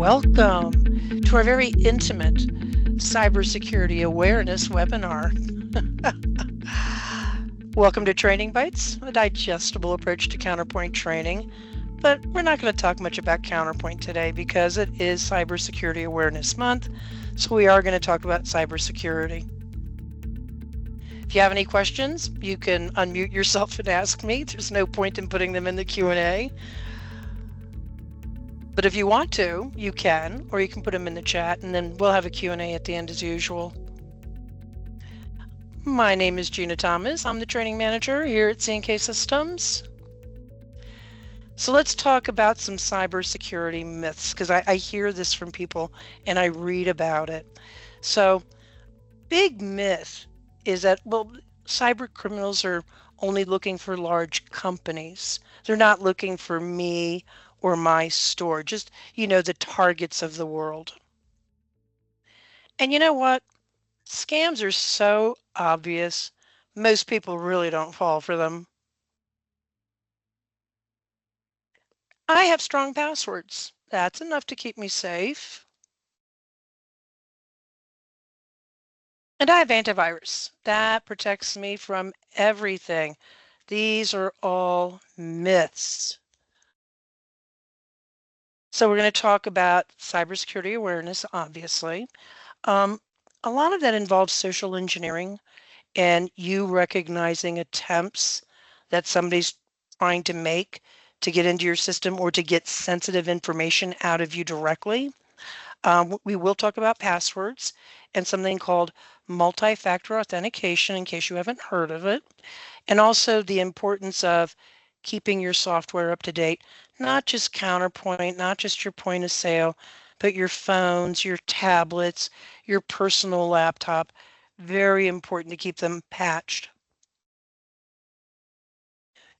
Welcome to our very intimate cybersecurity awareness webinar. Welcome to Training Bites, a digestible approach to counterpoint training. But we're not going to talk much about counterpoint today because it is Cybersecurity Awareness Month. So we are going to talk about cybersecurity. If you have any questions, you can unmute yourself and ask me. There's no point in putting them in the Q&A. But if you want to, you can, or you can put them in the chat, and then we'll have a Q&A at the end as usual. My name is Gina Thomas. I'm the training manager here at C&K Systems. So let's talk about some cybersecurity myths, because I hear this from people and I read about it. So big myth is that, well, cyber criminals are only looking for large companies. They're not looking for me or my store, just, the targets of the world. And you know what? Scams are so obvious, most people really don't fall for them. I have strong passwords. That's enough to keep me safe. And I have antivirus. That protects me from everything. These are all myths. So we're going to talk about cybersecurity awareness, obviously. A lot of that involves social engineering and you recognizing attempts that somebody's trying to make to get into your system or to get sensitive information out of you directly. We will talk about passwords and something called multi-factor authentication in case you haven't heard of it, and also the importance of keeping your software up to date, not just Counterpoint, not just your point of sale, but your phones, your tablets, your personal laptop. Very important to keep them patched.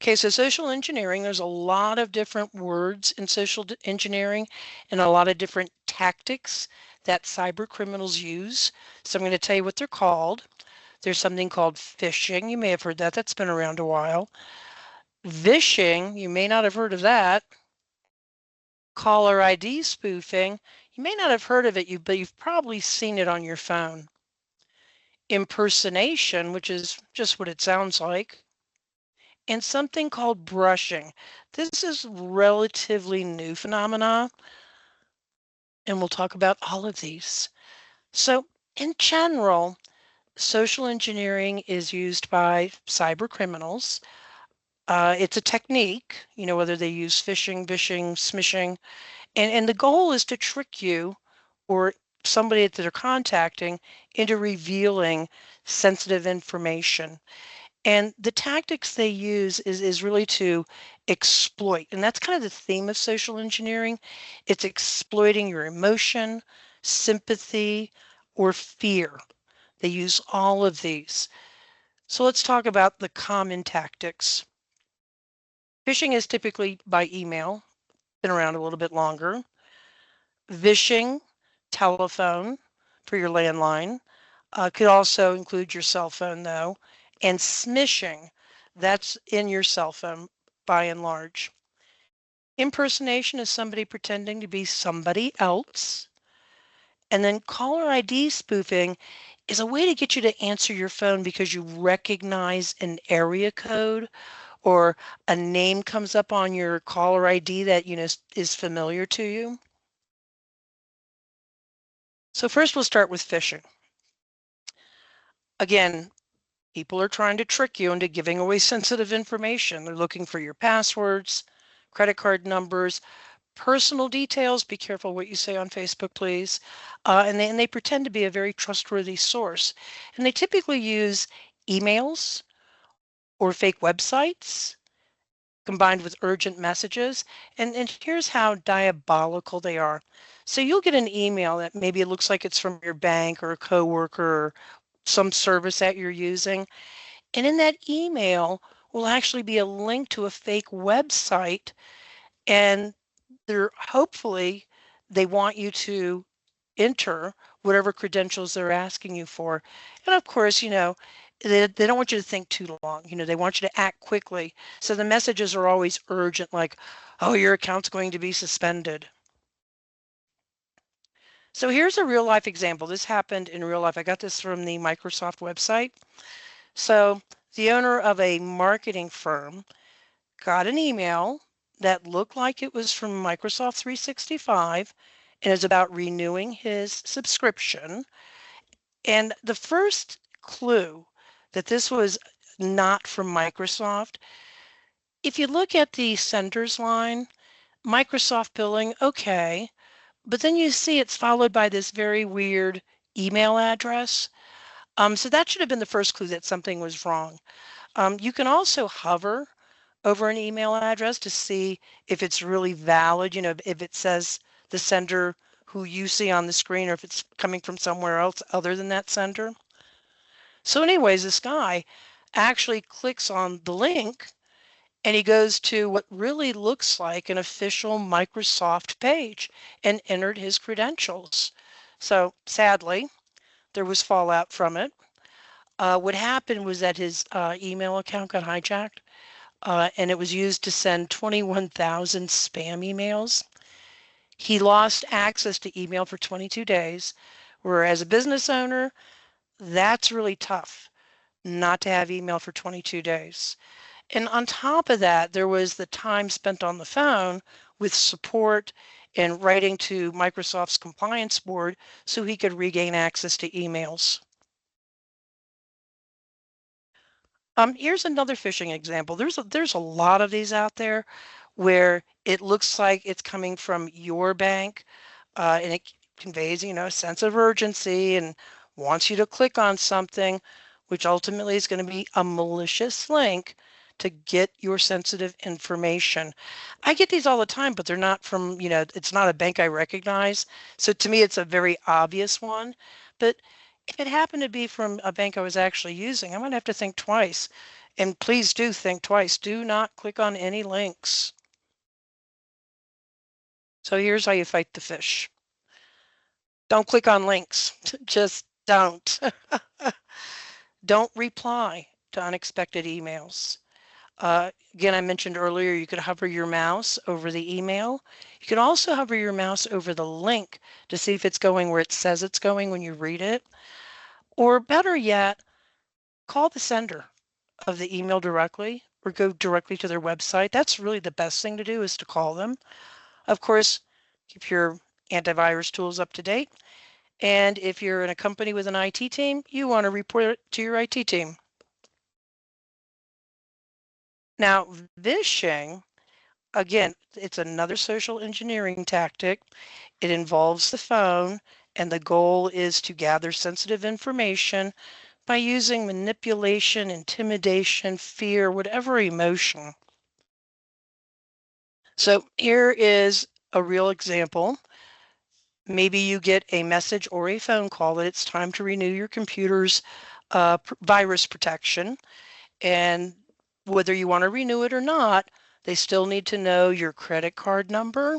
Okay, so social engineering, there's a lot of different words in social engineering and a lot of different tactics that cyber criminals use. So I'm going to tell you what they're called. There's something called phishing. You may have heard that. That's been around a while. Vishing, you may not have heard of that. Caller ID spoofing, you may not have heard of it, but you've probably seen it on your phone. Impersonation, which is just what it sounds like. And something called brushing. This is relatively new phenomena, and we'll talk about all of these. So in general, social engineering is used by cyber criminals. It's a technique, whether they use phishing, vishing, smishing, and the goal is to trick you or somebody that they're contacting into revealing sensitive information. And the tactics they use is really to exploit. And that's kind of the theme of social engineering. It's exploiting your emotion, sympathy, or fear. They use all of these. So let's talk about the common tactics. Phishing is typically by email, been around a little bit longer. Vishing, telephone for your landline. Could also include your cell phone though. And smishing, that's in your cell phone by and large. Impersonation is somebody pretending to be somebody else. And then caller ID spoofing is a way to get you to answer your phone because you recognize an area code or a name comes up on your caller ID that is familiar to you. So first we'll start with phishing. Again, people are trying to trick you into giving away sensitive information. They're looking for your passwords, credit card numbers, personal details. Be careful what you say on Facebook, please. And they pretend to be a very trustworthy source. And they typically use emails or fake websites combined with urgent messages. And here's how diabolical they are. So you'll get an email that maybe it looks like it's from your bank or a coworker or some service that you're using. And in that email will actually be a link to a fake website. And hopefully they want you to enter whatever credentials they're asking you for. And of course, they don't want you to think too long. They want you to act quickly. So the messages are always urgent, like, oh, your account's going to be suspended. So here's a real life example. This happened in real life. I got this from the Microsoft website. So the owner of a marketing firm got an email that looked like it was from Microsoft 365 and is about renewing his subscription. And the first clue that this was not from Microsoft, if you look at the sender's line, Microsoft billing, okay, but then you see it's followed by this very weird email address. So that should have been the first clue that something was wrong. You can also hover over an email address to see if it's really valid, if it says the sender who you see on the screen or if it's coming from somewhere else other than that sender. So anyways, this guy actually clicks on the link and he goes to what really looks like an official Microsoft page and entered his credentials. So sadly, there was fallout from it. What happened was that his email account got hijacked and it was used to send 21,000 spam emails. He lost access to email for 22 days, whereas a business owner, that's really tough not to have email for 22 days. And on top of that, there was the time spent on the phone with support and writing to Microsoft's compliance board so he could regain access to emails. Here's another phishing example. There's a lot of these out there where it looks like it's coming from your bank, and it conveys, a sense of urgency and wants you to click on something, which ultimately is going to be a malicious link to get your sensitive information. I get these all the time, but they're not from, it's not a bank I recognize. So to me, it's a very obvious one. But if it happened to be from a bank I was actually using, I might have to think twice. And please do think twice. Do not click on any links. So here's how you fight the fish. Don't click on links. Just don't. Don't reply to unexpected emails. Again, I mentioned earlier you could hover your mouse over the email. You can also hover your mouse over the link to see if it's going where it says it's going when you read it. Or better yet, call the sender of the email directly or go directly to their website. That's really the best thing to do is to call them. Of course, keep your antivirus tools up to date. And if you're in a company with an IT team, you want to report it to your IT team. Now, phishing, again, it's another social engineering tactic. It involves the phone, and the goal is to gather sensitive information by using manipulation, intimidation, fear, whatever emotion. So here is a real example. Maybe you get a message or a phone call that it's time to renew your computer's virus protection. And whether you want to renew it or not, they still need to know your credit card number,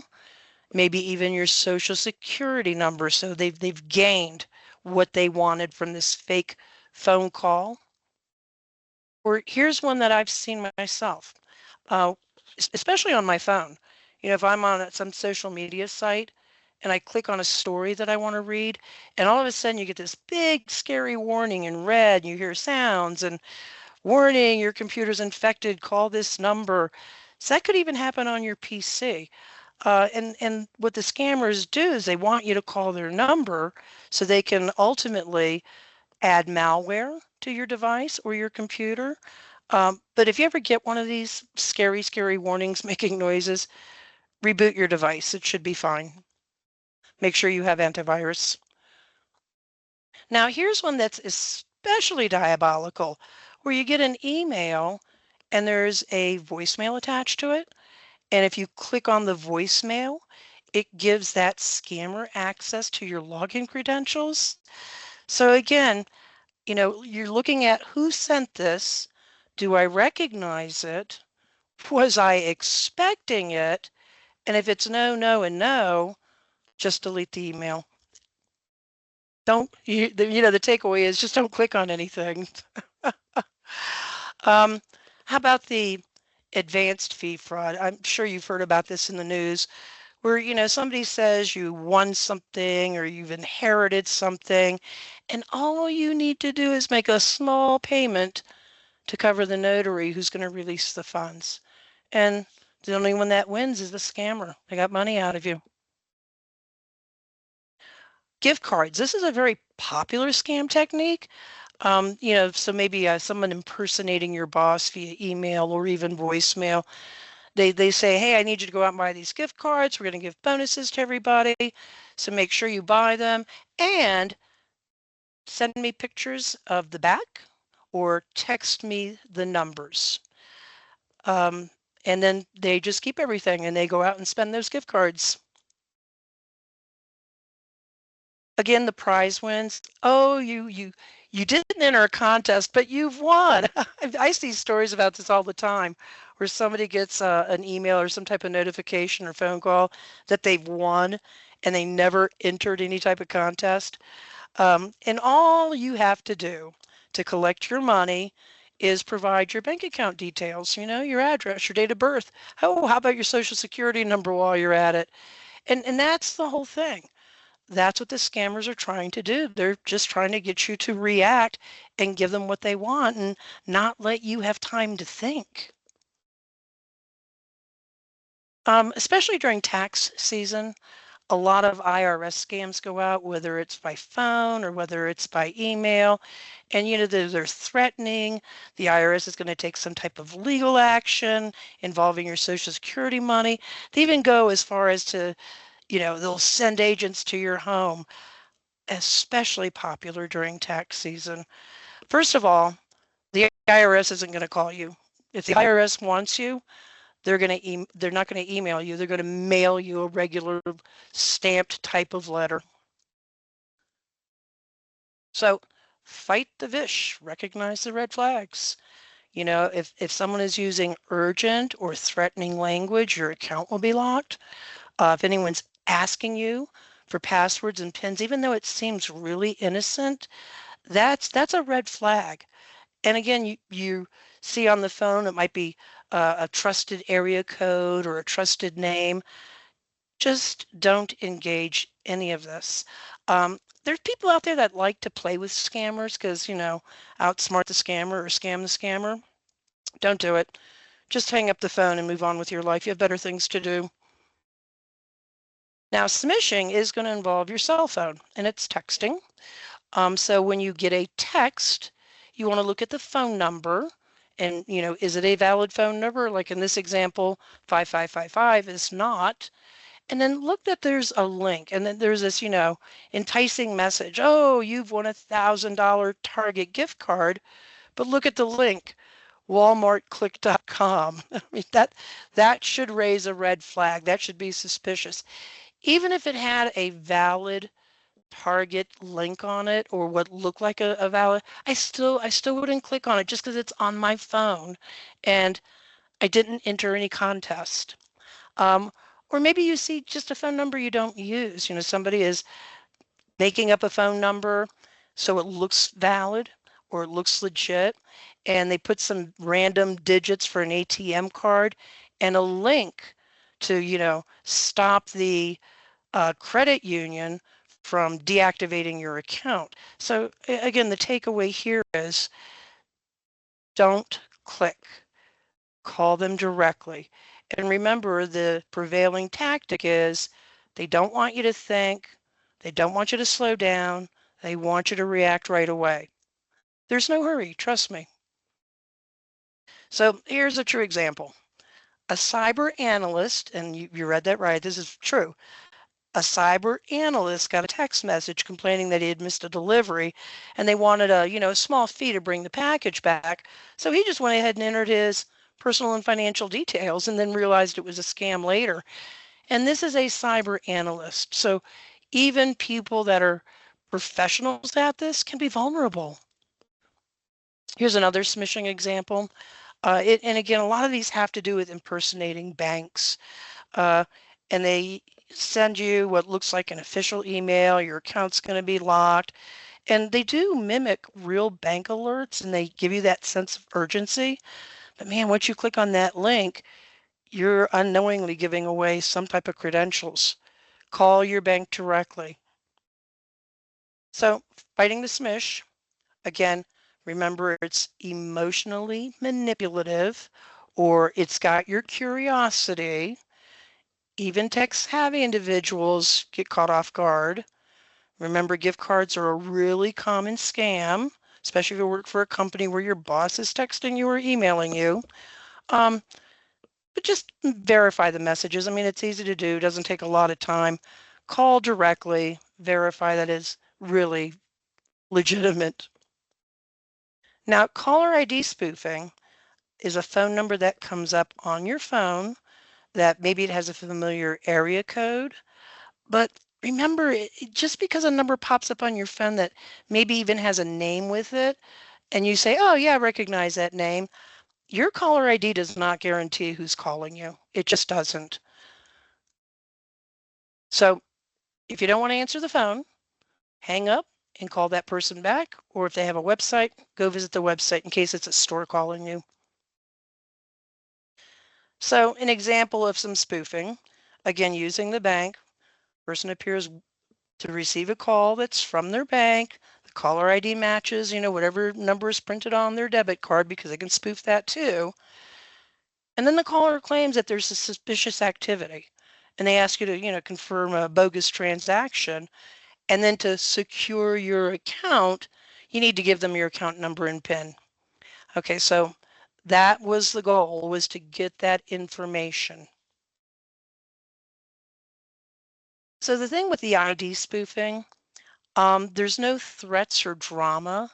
maybe even your social security number. So they've gained what they wanted from this fake phone call. Or here's one that I've seen myself, uh, especially on my phone. If I'm on some social media site and I click on a story that I want to read, and all of a sudden you get this big scary warning in red, and you hear sounds and warning, your computer's infected, call this number. So that could even happen on your PC. And what the scammers do is they want you to call their number so they can ultimately add malware to your device or your computer. But if you ever get one of these scary warnings making noises, reboot your device. It should be fine. Make sure you have antivirus. Now, here's one that's especially diabolical, where you get an email and there's a voicemail attached to it. And if you click on the voicemail, it gives that scammer access to your login credentials. So again, you're looking at who sent this. Do I recognize it? Was I expecting it? And if it's no, no, and no, just delete the email. The takeaway is just don't click on anything. How about the advanced fee fraud? I'm sure you've heard about this in the news, where, somebody says you won something or you've inherited something, and all you need to do is make a small payment to cover the notary who's going to release the funds. And the only one that wins is the scammer. They got money out of you. Gift cards. This is a very popular scam technique. So maybe someone impersonating your boss via email or even voicemail. They say, hey, I need you to go out and buy these gift cards. We're going to give bonuses to everybody. So make sure you buy them and send me pictures of the back or text me the numbers. Um, and then they just keep everything and they go out and spend those gift cards. Again, the prize wins. Oh, you didn't enter a contest, but you've won. I see stories about this all the time, where somebody gets an email or some type of notification or phone call that they've won, and they never entered any type of contest. And all you have to do to collect your money is provide your bank account details, your address, your date of birth. Oh, how about your social security number while you're at it? And that's the whole thing. That's what the scammers are trying to do. They're just trying to get you to react and give them what they want and not let you have time to think. Especially during tax season, a lot of IRS scams go out, whether it's by phone or whether it's by email. And, they're threatening the IRS is going to take some type of legal action involving your Social Security money. They even go as far as to, they'll send agents to your home, especially popular during tax season. First of all, the IRS isn't going to call you. If the IRS wants you, they're not going to email you. They're going to mail you a regular stamped type of letter. So fight the vish, recognize the red flags. If someone is using urgent or threatening language, your account will be locked. If anyone's asking you for passwords and pins, even though it seems really innocent, that's a red flag. And again, you see on the phone, it might be a trusted area code or a trusted name. Just don't engage any of this. There's people out there that like to play with scammers because, outsmart the scammer or scam the scammer. Don't do it. Just hang up the phone and move on with your life. You have better things to do. Now, smishing is going to involve your cell phone, and it's texting. So when you get a text, you want to look at the phone number and, is it a valid phone number? Like in this example, 5555 is not. And then look that there's a link and then there's this, enticing message. Oh, you've won $1,000 Target gift card, but look at the link, walmartclick.com. I mean, that should raise a red flag. That should be suspicious. Even if it had a valid Target link on it or what looked like a valid, I still wouldn't click on it just because it's on my phone and I didn't enter any contest. Or maybe you see just a phone number you don't use. Somebody is making up a phone number so it looks valid or it looks legit, and they put some random digits for an ATM card and a link to, stop the credit union from deactivating your account. So again, the takeaway here is don't click. Call them directly. And remember, the prevailing tactic is they don't want you to think, they don't want you to slow down, they want you to react right away. There's no hurry, trust me. So here's a true example. A cyber analyst, and you read that right, this is true. A cyber analyst got a text message complaining that he had missed a delivery and they wanted a small fee to bring the package back. So he just went ahead and entered his personal and financial details and then realized it was a scam later. And this is a cyber analyst. So even people that are professionals at this can be vulnerable. Here's another smishing example. And again, a lot of these have to do with impersonating banks. And they send you what looks like an official email. Your account's going to be locked. And they do mimic real bank alerts and they give you that sense of urgency. But man, once you click on that link, you're unknowingly giving away some type of credentials. Call your bank directly. So fighting the smish, again, remember it's emotionally manipulative or it's got your curiosity. Even tech-savvy individuals get caught off guard. Remember, gift cards are a really common scam, especially if you work for a company where your boss is texting you or emailing you. Um, but just verify the messages. I mean, it's easy to do, doesn't take a lot of time. Call directly, verify that it's really legitimate. Now, caller ID spoofing is a phone number that comes up on your phone that maybe it has a familiar area code. But remember, just because a number pops up on your phone that maybe even has a name with it, and you say, oh, yeah, I recognize that name, your caller ID does not guarantee who's calling you. It just doesn't. So if you don't want to answer the phone, hang up and call that person back. Or if they have a website, go visit the website in case it's a store calling you. So an example of some spoofing, again, using the bank, person appears to receive a call that's from their bank. The caller ID matches, whatever number is printed on their debit card because they can spoof that too. And then the caller claims that there's a suspicious activity and they ask you to, confirm a bogus transaction. And then to secure your account, you need to give them your account number and PIN. Okay, so that was the goal, was to get that information. So the thing with the ID spoofing, there's no threats or drama.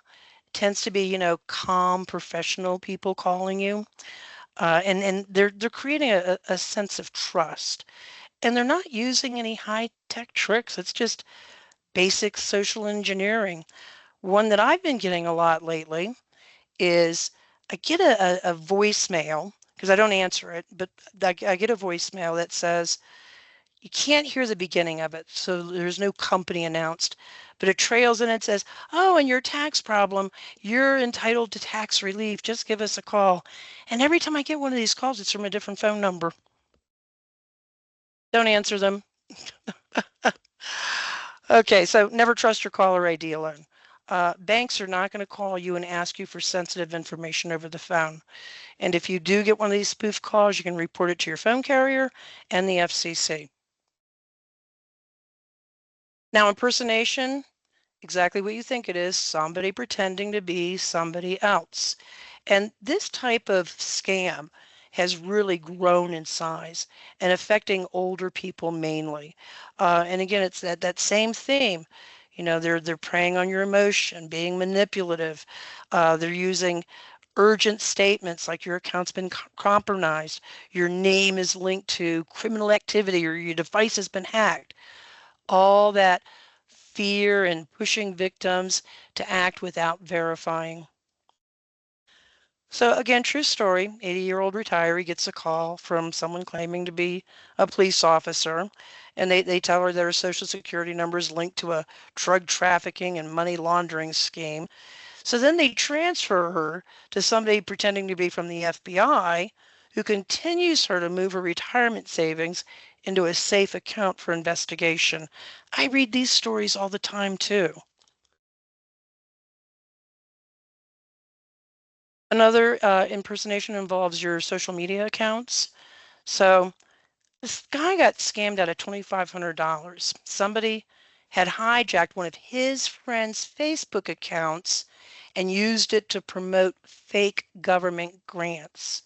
It tends to be, calm, professional people calling you. And they're creating a sense of trust. And they're not using any high-tech tricks. It's just basic social engineering. One that I've been getting a lot lately is I get a voicemail, because I don't answer it, but I get a voicemail that says, you can't hear the beginning of it, so there's no company announced, but it trails and it says, oh, and your tax problem, you're entitled to tax relief, just give us a call. And every time I get one of these calls, it's from a different phone number. Don't answer them. Okay, so never trust your caller ID alone. Banks are not going to call you and ask you for sensitive information over the phone. And if you do get one of these spoof calls, you can report it to your phone carrier and the FCC. Now, impersonation, exactly what you think it is, somebody pretending to be somebody else. And this type of scam has really grown in size and affecting older people mainly. And again, it's that same theme. They're preying on your emotion, being manipulative. They're using urgent statements like your account's been compromised, your name is linked to criminal activity, or your device has been hacked. All that fear and pushing victims to act without verifying. So again, true story, 80-year-old retiree gets a call from someone claiming to be a police officer, and they tell her their social security number is linked to a drug trafficking and money laundering scheme. So then they transfer her to somebody pretending to be from the FBI who continues her to move her retirement savings into a safe account for investigation. I read these stories all the time too. Another impersonation involves your social media accounts. So this guy got scammed out of $2,500. Somebody had hijacked one of his friend's Facebook accounts and used it to promote fake government grants.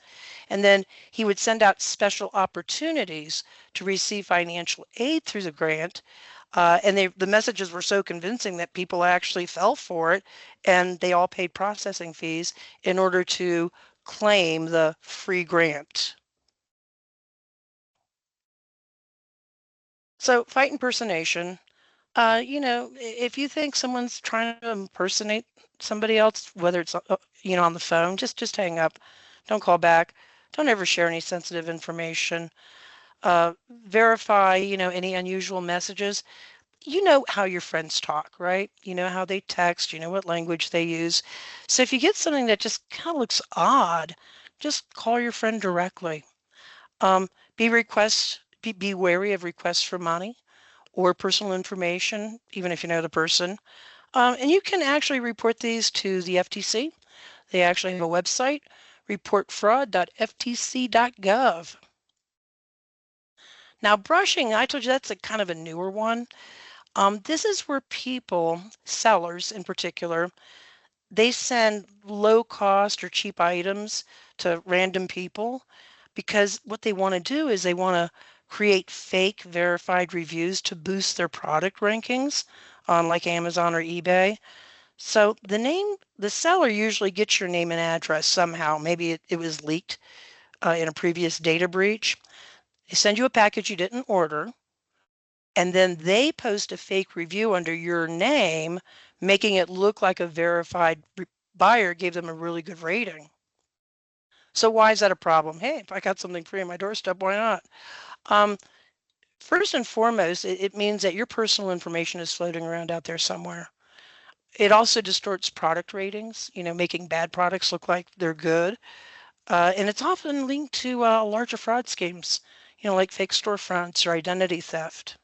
And then he would send out special opportunities to receive financial aid through the grant. And the messages were so convincing that people actually fell for it, and they all paid processing fees in order to claim the free grant. So fight impersonation. If you think someone's trying to impersonate somebody else, whether it's on the phone, just hang up. Don't call back. Don't ever share any sensitive information. Verify, any unusual messages. You know how your friends talk, right? You know how they text, you know what language they use. So if you get something that just kind of looks odd, just call your friend directly. Um, be wary of requests for money or personal information, even if you know the person. And you can actually report these to the FTC. They actually have a website, reportfraud.ftc.gov. Now, brushing, I told you that's a kind of a newer one. This is where people, sellers in particular, they send low cost or cheap items to random people because what they want to do is they want to create fake verified reviews to boost their product rankings on like Amazon or eBay. So the seller usually gets your name and address somehow. Maybe it was leaked in a previous data breach. They send you a package you didn't order, and then they post a fake review under your name, making it look like a verified buyer gave them a really good rating. So why is that a problem? Hey, if I got something free on my doorstep, why not? Um, First and foremost, it means that your personal information is floating around out there somewhere. It also distorts product ratings, making bad products look like they're good. And it's often linked to larger fraud schemes, like fake storefronts or identity theft.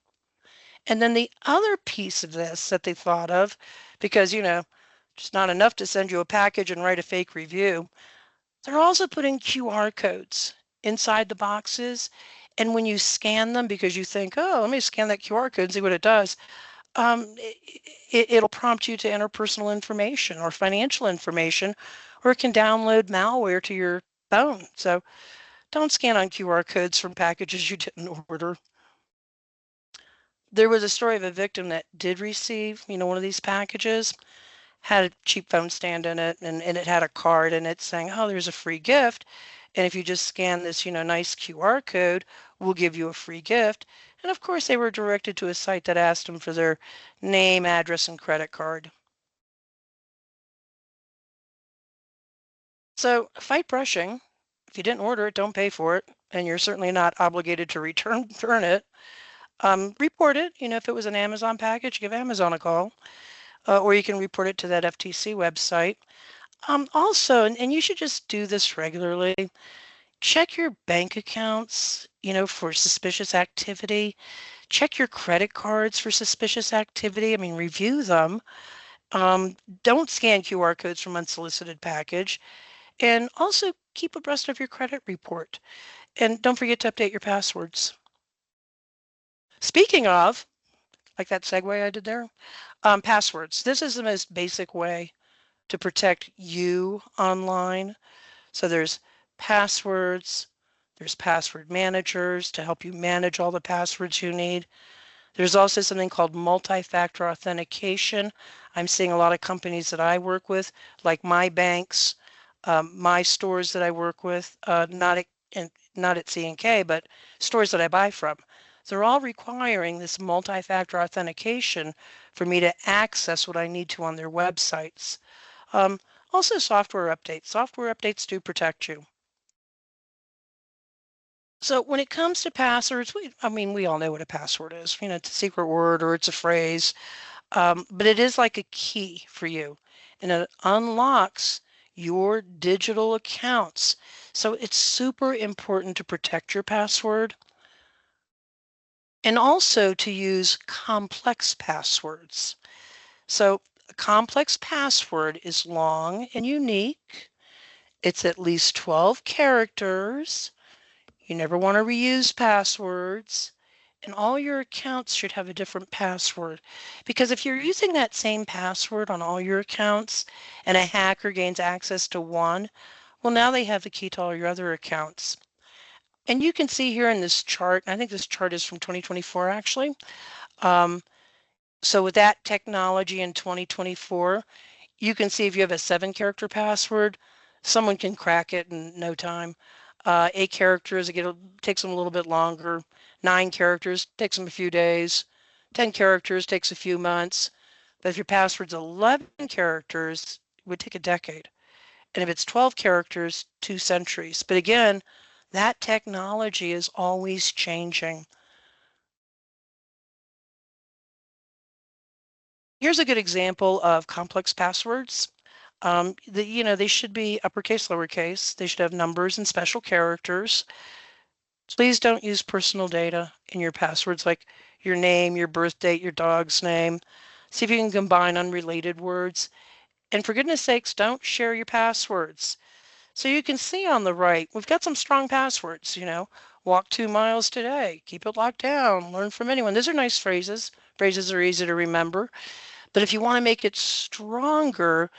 And then the other piece of this that they thought of, because, just not enough to send you a package and write a fake review, they're also putting QR codes inside the boxes. And when you scan them, because you think, oh, let me scan that QR code and see what it does, it'll prompt you to enter personal information or financial information, or it can download malware to your phone. So don't scan on QR codes from packages you didn't order. There was a story of a victim that did receive, one of these packages, had a cheap phone stand in it, and it had a card in it saying, oh, there's a free gift. And if you just scan this, nice QR code, we'll give you a free gift. And of course, they were directed to a site that asked them for their name, address, and credit card. So fight brushing. If you didn't order it, don't pay for it. And you're certainly not obligated to return it. Report it. If it was an Amazon package, give Amazon a call. Or you can report it to that FTC website. Also, and you should just do this regularly, check your bank accounts, for suspicious activity. Check your credit cards for suspicious activity. I mean, review them. Don't scan QR codes from unsolicited package. And also keep abreast of your credit report. And don't forget to update your passwords. Speaking of, like that segue I did there, passwords. This is the most basic way to protect you online. So there's passwords, there's password managers to help you manage all the passwords you need. There's also something called multi-factor authentication. I'm seeing a lot of companies that I work with, like my banks, my stores that I work with, not at C&K, but stores that I buy from. They're all requiring this multi-factor authentication for me to access what I need to on their websites. Also software updates. Software updates do protect you. So when it comes to passwords, we all know what a password is. It's a secret word or it's a phrase, but it is like a key for you, and it unlocks your digital accounts. So it's super important to protect your password and also to use complex passwords. So a complex password is long and unique. It's at least 12 characters. You never want to reuse passwords. And all your accounts should have a different password. Because if you're using that same password on all your accounts and a hacker gains access to one, well, now they have the key to all your other accounts. And you can see here in this chart, I think this chart is from 2024 actually. So with that technology in 2024, you can see if you have a 7-character password, someone can crack it in no time. 8 characters, takes them a little bit longer. 9 characters, takes them a few days. 10 characters, takes a few months. But if your password's 11 characters, it would take a decade. And if it's 12 characters, 2 centuries. But again, that technology is always changing. Here's a good example of complex passwords. They should be uppercase, lowercase. They should have numbers and special characters. Please don't use personal data in your passwords like your name, your birth date, your dog's name. See if you can combine unrelated words. And for goodness sakes, don't share your passwords. So you can see on the right, we've got some strong passwords, walk 2 miles today, keep it locked down, learn from anyone. Those are nice phrases. Phrases are easy to remember. But if you want to make it stronger,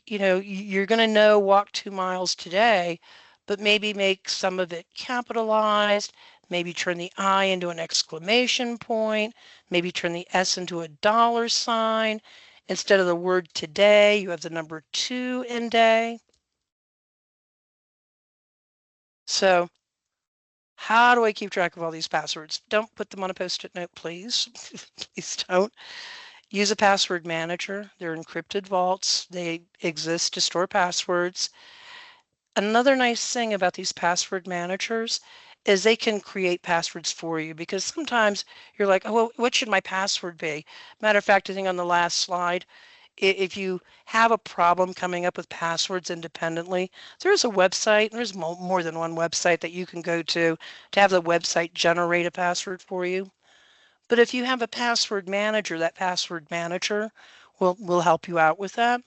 you're going to know walk 2 miles today, but maybe make some of it capitalized, maybe turn the I into an exclamation point, maybe turn the S into a dollar sign. Instead of the word today, you have the number 2 in day. So how do I keep track of all these passwords? Don't put them on a Post-it note, please. Please don't. Use a password manager. They're encrypted vaults. They exist to store passwords. Another nice thing about these password managers is they can create passwords for you, because sometimes you're like, oh, well, what should my password be? Matter of fact, I think on the last slide, if you have a problem coming up with passwords independently, there's a website, there's more than one website that you can go to have the website generate a password for you. But if you have a password manager, that password manager will help you out with that,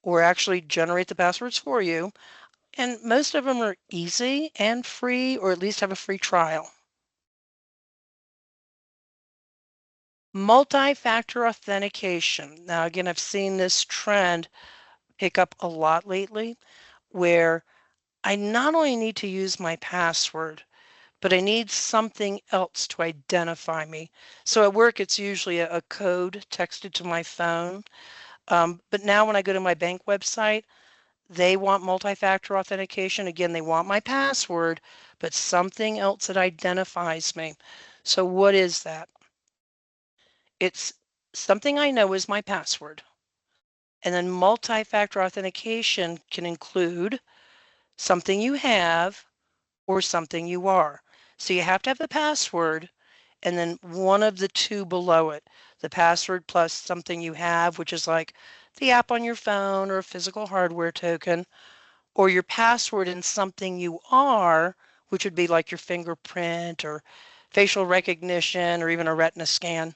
or actually generate the passwords for you. And most of them are easy and free, or at least have a free trial. Multi-factor authentication. Now, again, I've seen this trend pick up a lot lately, where I not only need to use my password, but I need something else to identify me. So at work, it's usually a code texted to my phone. But now when I go to my bank website, they want multi-factor authentication. Again, they want my password, but something else that identifies me. So what is that? It's something I know is my password. And then multi-factor authentication can include something you have or something you are. So you have to have the password and then one of the two below it. The password plus something you have, which is like the app on your phone or a physical hardware token, or your password and something you are, which would be like your fingerprint or facial recognition or even a retina scan. Of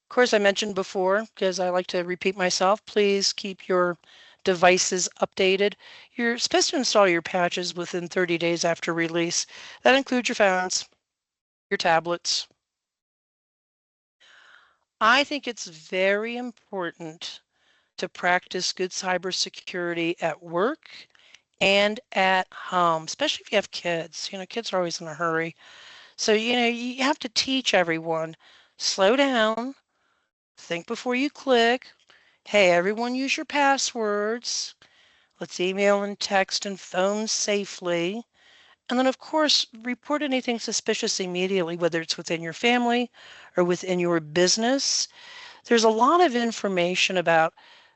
course, I mentioned before, because I like to repeat myself, please keep your devices updated. You're supposed to install your patches within 30 days after release. That includes your phones, your tablets. I think it's very important to practice good cybersecurity at work and at home, especially if you have kids. Kids are always in a hurry. So, you have to teach everyone, slow down, think before you click. Hey, everyone use your passwords. Let's email and text and phone safely. And then, of course, report anything suspicious immediately, whether it's within your family or within your business. There's a lot of information about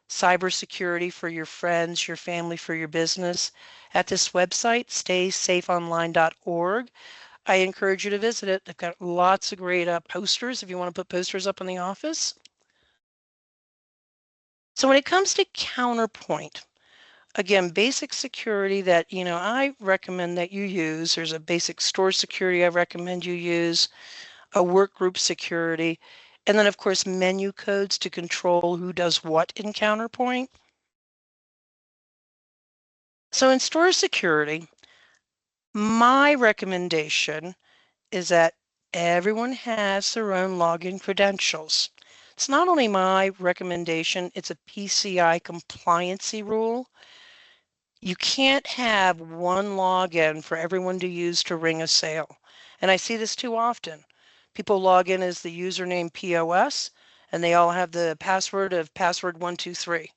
cybersecurity for your friends, your family, for your business at this website, staysafeonline.org. I encourage you to visit it. They've got lots of great posters if you want to put posters up in the office. So when it comes to Counterpoint, again, basic security that, I recommend that you use. There's a basic store security I recommend you use, a work group security, and then of course menu codes to control who does what in Counterpoint. So in store security, my recommendation is that everyone has their own login credentials. It's not only my recommendation, it's a PCI compliancy rule. You can't have one login for everyone to use to ring a sale. And I see this too often. People log in as the username POS, and they all have the password of password 123.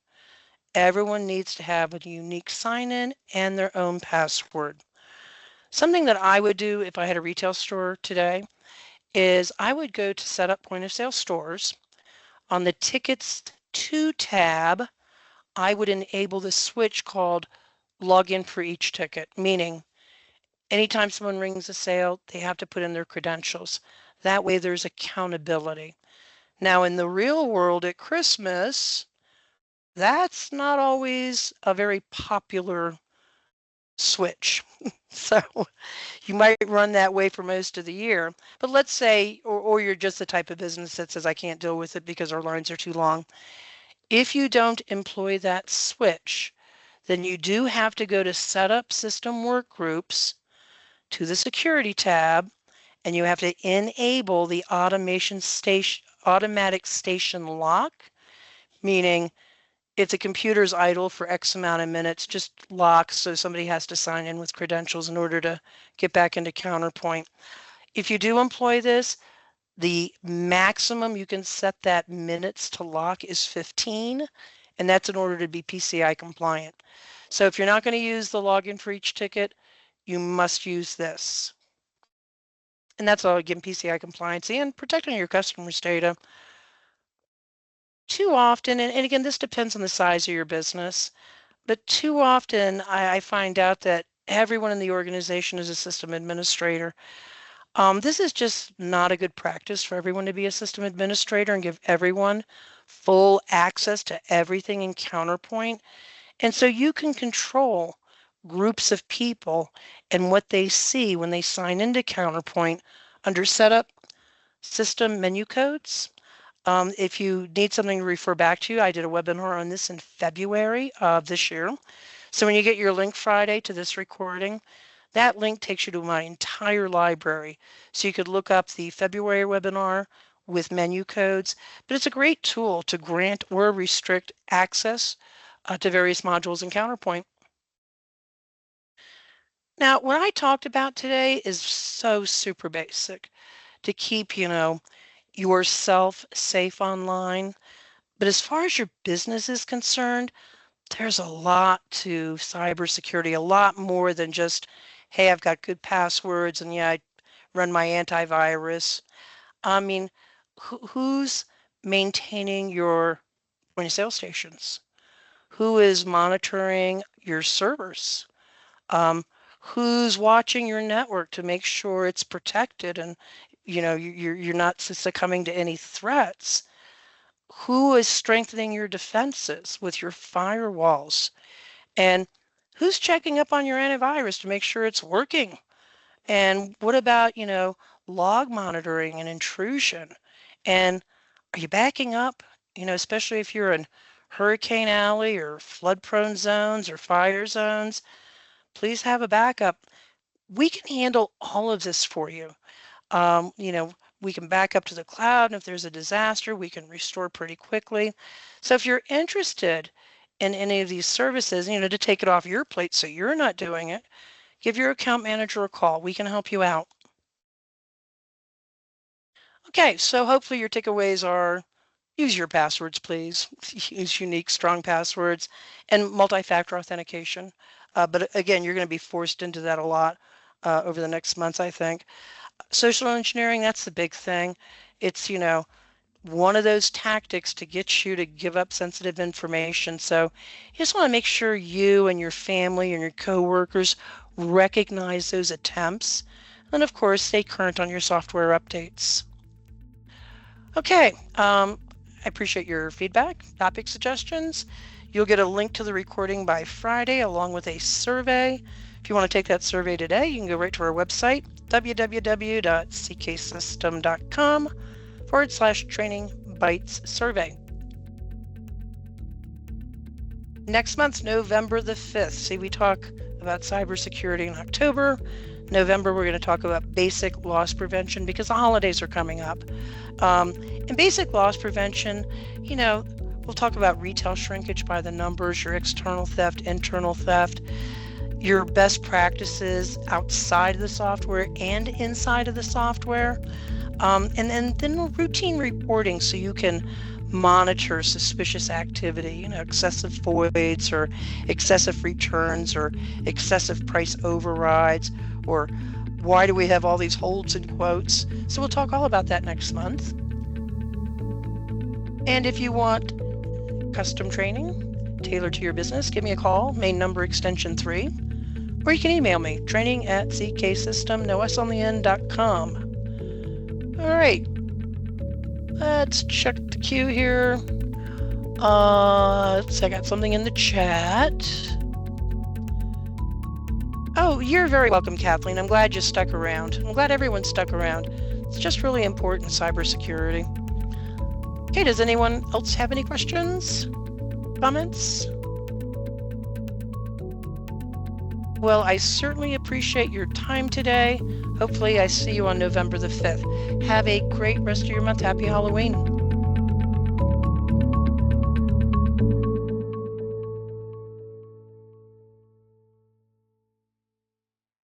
Everyone needs to have a unique sign-in and their own password. Something that I would do if I had a retail store today is I would go to set up point of sale stores. On the tickets to tab, I would enable the switch called login for each ticket, meaning anytime someone rings a sale, they have to put in their credentials. That way there's accountability. Now in the real world at Christmas, that's not always a very popular switch. So you might run that way for most of the year. But let's say, or you're just the type of business that says, I can't deal with it because our lines are too long. If you don't employ that switch, then you do have to go to Set up System Work Groups to the Security tab, and you have to enable the automatic station lock, meaning if the computer's idle for X amount of minutes, just lock so somebody has to sign in with credentials in order to get back into Counterpoint. If you do employ this, the maximum you can set that minutes to lock is 15, and that's in order to be PCI compliant. So if you're not going to use the login for each ticket, you must use this. And that's all, again, PCI compliance and protecting your customers' data. Too often, and again, this depends on the size of your business, but too often I find out that everyone in the organization is a system administrator. This is just not a good practice for everyone to be a system administrator and give everyone full access to everything in Counterpoint. And so you can control groups of people and what they see when they sign into Counterpoint under Setup System Menu Codes. If you need something to refer back to, I did a webinar on this in February of this year. So when you get your link Friday to this recording, that link takes you to my entire library. So you could look up the February webinar with menu codes, but it's a great tool to grant or restrict access to various modules in Counterpoint. Now, what I talked about today is so super basic to keep, yourself safe online. But as far as your business is concerned, there's a lot to cybersecurity, a lot more than just, hey, I've got good passwords and yeah, I run my antivirus. I mean, who's maintaining your point of sale stations? Who is monitoring your servers? Who's watching your network to make sure it's protected and you're not succumbing to any threats? Who is strengthening your defenses with your firewalls? And who's checking up on your antivirus to make sure it's working? And what about, log monitoring and intrusion? And are you backing up? Especially if you're in Hurricane Alley or flood-prone zones or fire zones, please have a backup. We can handle all of this for you. We can back up to the cloud, and if there's a disaster, we can restore pretty quickly. So if you're interested in any of these services, to take it off your plate so you're not doing it, give your account manager a call. We can help you out. Okay, so hopefully your takeaways are use your passwords, please. Use unique, strong passwords and multi-factor authentication. But again, you're going to be forced into that a lot over the next months, I think. Social engineering, that's the big thing. It's, one of those tactics to get you to give up sensitive information. So you just want to make sure you and your family and your coworkers recognize those attempts. And of course, stay current on your software updates. Okay, I appreciate your feedback, topic suggestions. You'll get a link to the recording by Friday along with a survey. If you want to take that survey today, you can go right to our website, www.cksystem.com/training bites survey. Next month, November the 5th. See, we talk about cybersecurity in October. November, we're going to talk about basic loss prevention because the holidays are coming up. In basic loss prevention, we'll talk about retail shrinkage by the numbers, your external theft, internal theft, your best practices outside of the software and inside of the software, and then routine reporting so you can monitor suspicious activity, excessive voids or excessive returns or excessive price overrides, or why do we have all these holds and quotes? So we'll talk all about that next month. And if you want custom training tailored to your business, give me a call, main number extension 3. Or you can email me, training@cksystem.com. All right, let's check the queue here. So I got something in the chat. Oh, you're very welcome, Kathleen. I'm glad you stuck around. I'm glad everyone stuck around. It's just really important, cybersecurity. Okay, does anyone else have any questions? Comments? Well, I certainly appreciate your time today. Hopefully I see you on November the 5th. Have a great rest of your month. Happy Halloween.